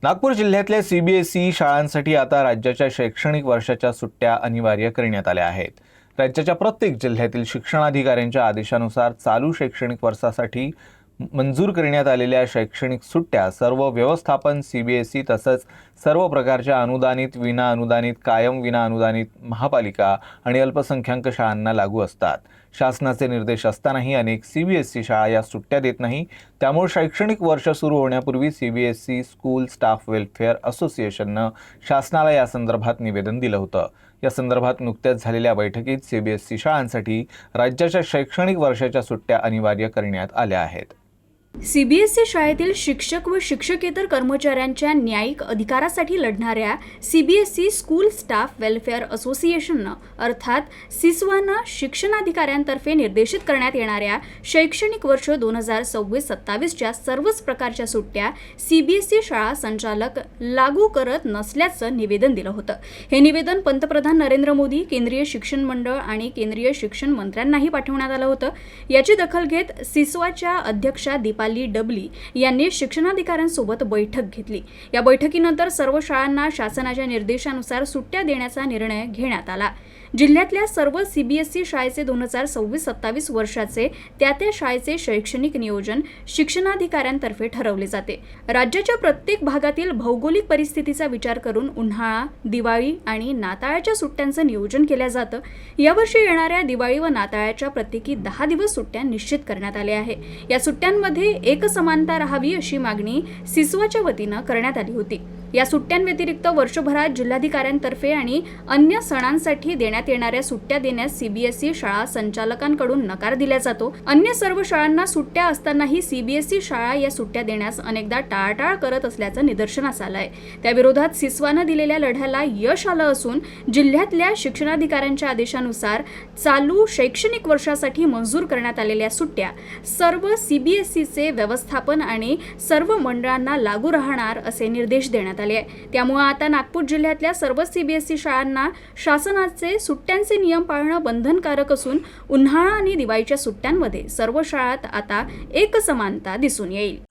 नागपूर जिल्ह्यातल्या सीबीएसई शाळांसाठी आता राज्याच्या शैक्षणिक वर्षाच्या सुट्ट्या अनिवार्य करण्यात आल्या आहेत। राज्याच्या प्रत्येक जिल्ह्यातील शिक्षणाधिकाऱ्यांच्या आदेशानुसार चालू शैक्षणिक वर्षासाठी मंजूर करण्यात आलेल्या शैक्षणिक सुट्ट्या सर्व व्यवस्थापन सीबीएसई तसंच सर्व प्रकारच्या अनुदानित, विना अनुदानित, कायम विना अनुदानित महापालिका आणि अल्पसंख्याक शाळांना लागू असतात। शासनाचे निर्देश असतानाही अनेक सीबीएसई शाळा या सुट्ट्या देत नाही। त्यामुळे शैक्षणिक वर्ष सुरू होण्यापूर्वी सीबीएसई स्कूल स्टाफ वेलफेअर असोसिएशननं शासनाला या संदर्भात निवेदन दिलं होतं। या संदर्भात नुकत्याच झालेल्या बैठकीत सीबीएसई शाळांसाठी राज्याच्या शैक्षणिक वर्षाच्या सुट्ट्या अनिवार्य करण्यात आल्या आहेत। सीबीएसई शाळेतील शिक्षक व शिक्षकेतर कर्मचाऱ्यांच्या न्यायिक अधिकारासाठी लढणाऱ्या सीबीएसई स्कूल स्टाफ वेलफेअर असोसिएशननं अर्थात सिस्वानं शिक्षणाधिकाऱ्यांतर्फे निर्देशित करण्यात येणाऱ्या शैक्षणिक वर्ष 2026-27च्या सर्वच प्रकारच्या सुट्ट्या सीबीएसई शाळा संचालक लागू करत नसल्याचं निवेदन दिलं होतं। हे निवेदन पंतप्रधान नरेंद्र मोदी, केंद्रीय शिक्षण मंडळ आणि केंद्रीय शिक्षण मंत्र्यांनाही पाठवण्यात आलं होतं। याची दखल घेत सिस्वाच्या अध्यक्षा दीपाली डबली यांनी शिक्षणाधिकाऱ्यांसोबत बैठक घेतली। या बैठकीनंतर सर्व शाळांना शासनाच्या निर्देशानुसार सुट्ट्या देण्याचा निर्णय घेण्यात आला। जिल्ह्यातल्या सर्व सीबीएसई शाळेचे 2026-27 वर्षाचे त्या शाळेचे शैक्षणिक नियोजन शिक्षणाधिकाऱ्यांतर्फे ठरवले जाते। राज्याच्या प्रत्येक भागातील भौगोलिक परिस्थितीचा विचार करून उन्हाळा, दिवाळी आणि नाताळच्या सुट्ट्यांचं नियोजन केलं जातं। यावर्षी येणाऱ्या दिवाळी व नाताळच्या प्रत्येकी 10 दिवस सुट्ट्या निश्चित करण्यात आल्या आहे। या सुट्ट्यांमध्ये एकसमानता राहावी अशी मागणी सिस्वाच्या वतीनं करण्यात आली होती। या सुट्ट्यांव्यतिरिक्त वर्षभरात जिल्हाधिकाऱ्यांतर्फे आणि अन्य सणांसाठी देण्यात येणाऱ्या सुट्ट्या देण्यास सीबीएसई शाळा संचालकांकडून नकार दिला जातो। अन्य सर्व शाळांना सुट्ट्या असतानाही सीबीएसई शाळा या सुट्ट्या देण्यास अनेकदा टाळाटाळ करत असल्याचं निदर्शनास आलं आहे। त्याविरोधात सिस्वानं दिलेल्या लढ्याला यश आलं असून जिल्ह्यातल्या शिक्षणाधिकाऱ्यांच्या आदेशानुसार चालू शैक्षणिक वर्षासाठी मंजूर करण्यात आलेल्या सुट्ट्या सर्व सीबीएसईचे व्यवस्थापन आणि सर्व मंडळांना लागू राहणार असे निर्देश देण्यात आले आहे। त्यामुळे आता नागपूर जिल्ह्यातल्या सर्व सीबीएसई शाळांना शासनाचे सुट्ट्यांचे नियम पाळणं बंधनकारक असून उन्हाळा आणि दिवाळीच्या सुट्ट्यांमध्ये सर्व शाळांत आता एकसमानता दिसून येईल।